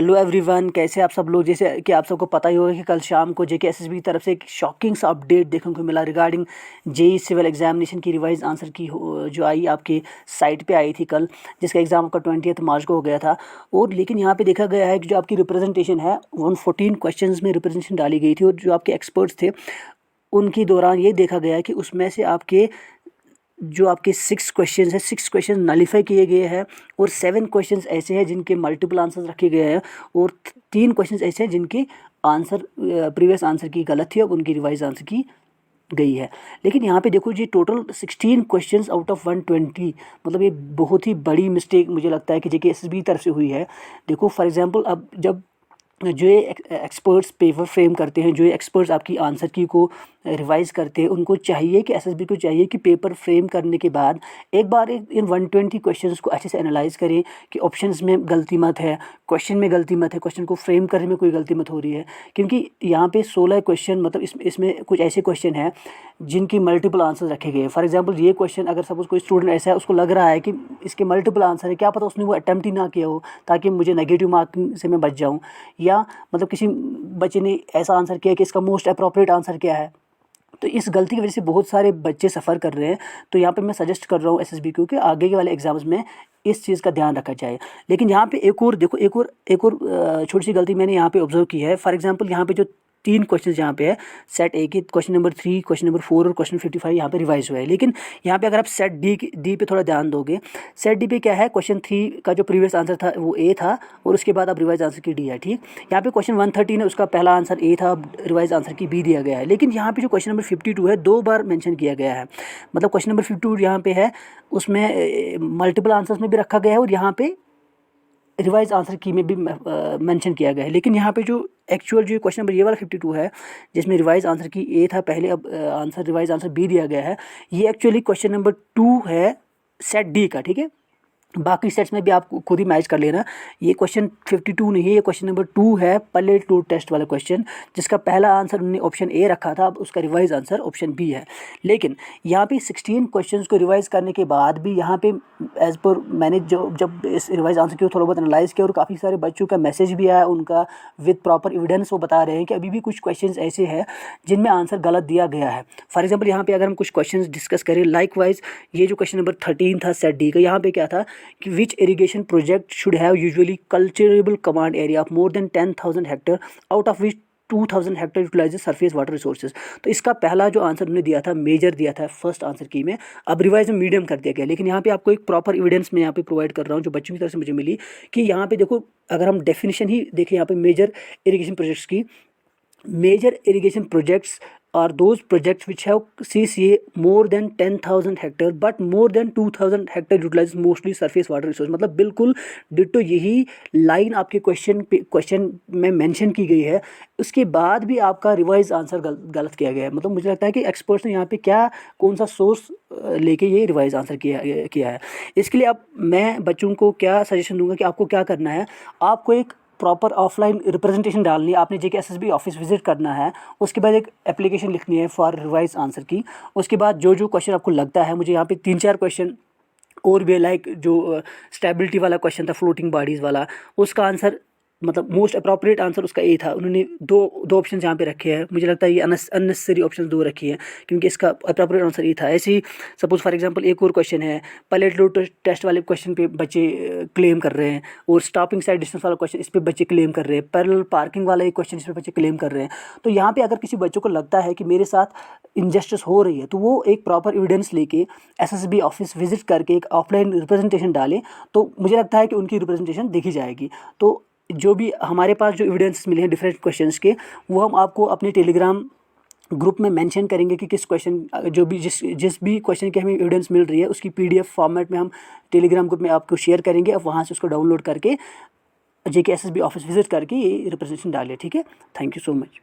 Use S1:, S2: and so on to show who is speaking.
S1: Hello everyone, कैसे आप सब लोग। जैसे कि आप सबको पता ही होगा कि कल शाम को जेके एसएसबी की तरफ से एक शॉकिंग सा अपडेट देखने को मिला रिगार्डिंग जेई सिविल एग्जामिनेशन की रिवाइज आंसर की जो आई आपके साइट पे आई थी कल, जिसका एग्ज़ाम आपका 20 मार्च को हो गया था। और लेकिन यहाँ पे देखा गया है कि जो आपकी रिप्रेजेंटेशन है 114 क्वेश्चंस में रिप्रेजेंटेशन डाली गई थी, और जो आपके एक्सपर्ट्स थे उनके दौरान ये देखा गया है कि उसमें से आपके 6 क्वेश्चन नलीफाई किए गए हैं, और 7 क्वेश्चंस ऐसे हैं जिनके मल्टीपल आंसर्स रखे गए हैं, और 3 क्वेश्चंस ऐसे हैं जिनके आंसर प्रीवियस आंसर की गलत थी, अब उनकी रिवाइज आंसर की गई है। लेकिन यहाँ पे देखो जी, टोटल 16 क्वेश्चंस आउट ऑफ 120, मतलब ये बहुत ही बड़ी मिस्टेक मुझे लगता है कि जेके एसएसबी की तरफ से हुई है। देखो फॉर एग्जांपल, अब जब जो ये एक्सपर्ट्स पेपर फ्रेम करते हैं, जो ये एक्सपर्ट्स आपकी आंसर की को रिवाइज़ करते हैं, उनको चाहिए कि एसएसबी को चाहिए कि पेपर फ्रेम करने के बाद एक बार इन 120 क्वेश्चंस को अच्छे से एनालाइज करें कि ऑप्शंस में गलती मत है, क्वेश्चन में गलती मत है, क्वेश्चन को फ्रेम करने में कोई गलती मत हो रही है। क्योंकि यहाँ पे 16 क्वेश्चन, मतलब इसमें कुछ ऐसे क्वेश्चन हैं जिनकी मल्टीपल आंसर रखे गए हैं। फॉर एग्जाम्पल, ये क्वेश्चन अगर सपोज कोई स्टूडेंट ऐसा है, उसको लग रहा है कि इसके मल्टीपल आंसर है, क्या पता उसने वो अटैम्प्ट ही ना किया हो ताकि मुझे नेगेटिव मार्किंग से मैं बच जाऊँ, या मतलब किसी बच्चे ने ऐसा आंसर किया कि इसका मोस्ट अप्रोप्रिएट आंसर क्या है। तो इस गलती की वजह से बहुत सारे बच्चे सफ़र कर रहे हैं। तो यहाँ पे मैं सजेस्ट कर रहा हूँ एसएसबी को कि आगे के वाले एग्जाम्स में इस चीज़ का ध्यान रखा जाए। लेकिन यहाँ पे एक और देखो, एक और छोटी सी गलती मैंने यहाँ पे ऑब्जर्व की है। फॉर एग्जांपल, यहाँ पे जो 3 क्वेश्चन यहाँ पे है, सेट ए की क्वेश्चन नंबर 3, क्वेश्चन नंबर 4 और क्वेश्चन 55 यहाँ पे रिवाइज हुआ है। लेकिन यहाँ पे अगर आप सेट डी पे थोड़ा ध्यान दोगे, सेट डी पे क्या है, क्वेश्चन 3 का जो प्रीवियस आंसर था वो ए था, और उसके बाद अब रिवाइज आंसर की डी है। ठीक, यहाँ पे क्वेश्चन 113 है, उसका पहला आंसर ए था, अब रिवाइज आंसर की बी दिया गया है। लेकिन यहाँ पे जो क्वेश्चन नंबर 52 है, 2 बार मेंशन किया गया है। मतलब क्वेश्चन नंबर 52 यहाँ पे है, उसमें मल्टीपल आंसर्स में भी रखा गया है, और यहाँ पे रिवाइज आंसर की में भी मेंशन किया गया है। लेकिन यहाँ पे जो एक्चुअल जो क्वेश्चन नंबर ये वाला 52 है, जिसमें रिवाइज आंसर की ए था पहले, अब आंसर रिवाइज आंसर बी दिया गया है, ये एक्चुअली क्वेश्चन नंबर 2 है सेट डी का। ठीक है, बाकी सेट्स में भी आप खुद ही मैच कर लेना। ये क्वेश्चन 52 नहीं है, ये क्वेश्चन नंबर 2 है, पैलेट लोड टेस्ट वाला क्वेश्चन, जिसका पहला आंसर उन्होंने ऑप्शन ए रखा था, अब उसका रिवाइज आंसर ऑप्शन बी है। लेकिन यहाँ पे 16 क्वेश्चंस को रिवाइज करने के बाद भी यहाँ पे एज पर मैंने जब इस रिवाइज आंसर की थोड़ा बहुत एनालाइज किया, और काफ़ी सारे बच्चों का मैसेज भी आया उनका विद प्रॉपर एविडेंस, वो बता रहे हैं कि अभी भी कुछ क्वेश्चन ऐसे हैं जिनमें आंसर गलत दिया गया है। फॉर एग्जाम्पल, यहाँ पे अगर हम कुछ क्वेश्चन डिस्कस करें, लाइक वाइज ये जो क्वेश्चन नंबर 13 था सेट डी का, यहाँ पे क्या था कि which irrigation project should have usually culturable command area of more than 10,000 hectare, out of which 2,000 hectare utilises surface water resources. तो इसका पहला जो आंसर उन्होंने दिया था, मेजर दिया था फर्स्ट आंसर की में, अब रिवाइज में मीडियम कर दिया गया। लेकिन यहाँ पे आपको एक प्रॉपर एविडेंस मैं यहाँ पे प्रोवाइड कर रहा हूँ जो बच्चों की तरफ से मुझे मिली, कि यहाँ पे देखो, अगर हम डेफिनेशन ही देखें यहाँ पे मेजर इरिगेशन प्रोजेक्ट्स की, major irrigation projects are those projects which have CCA more than 10,000 hectare but more than 2,000 hectare utilizes mostly surface water resource। मतलब बिल्कुल डिटो यही लाइन आपके क्वेश्चन में मेंशन की गई है, उसके बाद भी आपका रिवाइज आंसर गलत किया गया है। मतलब मुझे लगता है कि एक्सपर्ट्स ने यहाँ पे कौन सा सोर्स लेके ये रिवाइज आंसर किया है। इसके लिए अब मैं बच्चों को क्या सजेशन दूंगा कि आपको क्या करना है, आपको एक प्रॉपर ऑफलाइन रिप्रेजेंटेशन डालनी है, आपने जेके एसएसबी ऑफिस विजिट करना है, उसके बाद एक एप्लीकेशन लिखनी है फॉर रिवाइज आंसर की। उसके बाद जो जो क्वेश्चन आपको लगता है, मुझे यहाँ पे 3-4 क्वेश्चन और भी, लाइक जो स्टेबिलिटी वाला क्वेश्चन था फ्लोटिंग बॉडीज़ वाला, उसका आंसर मतलब मोस्ट अप्रोप्रिएट आंसर उसका ए था। उन्होंने दो ऑप्शन यहाँ पे रखे हैं, मुझे लगता है ये अननेसेसरी ऑप्शन 2 रखी है, क्योंकि इसका अप्रोप्रिएट आंसर ए था। ऐसे ही सपोज फॉर एग्जांपल एक और क्वेश्चन है, पैलेट लोड टेस्ट वाले क्वेश्चन पे बच्चे क्लेम कर रहे हैं, और स्टॉपिंग साइड डिस्टेंस वाला क्वेश्चन इस पर बच्चे क्लेम कर रहे हैं, पैरेलल पार्किंग वाला एक क्वेश्चन इस पर बच्चे क्लेम कर रहे हैं। तो यहाँ पे अगर किसी बच्चों को लगता है कि मेरे साथ इनजस्टिस हो रही है, तो वो एक प्रॉपर एविडेंस लेके एसएसबी ऑफिस विजिट करके एक ऑफलाइन रिप्रेजेंटेशन डालें, तो मुझे लगता है कि उनकी रिप्रेजेंटेशन देखी जाएगी। तो जो भी हमारे पास जो एविडेंस मिले हैं डिफरेंट क्वेश्चंस के, वो हम आपको अपने टेलीग्राम ग्रुप में मेंशन करेंगे कि किस क्वेश्चन जो भी जिस भी क्वेश्चन की हमें एविडेंस मिल रही है, उसकी पीडीएफ फॉर्मेट में हम टेलीग्राम ग्रुप में आपको शेयर करेंगे। अब वहाँ से उसको डाउनलोड करके जेके एसएसबी ऑफिस विजिट करके ये रिप्रेजेंटेशन डालिए। ठीक है, थैंक यू सो मच।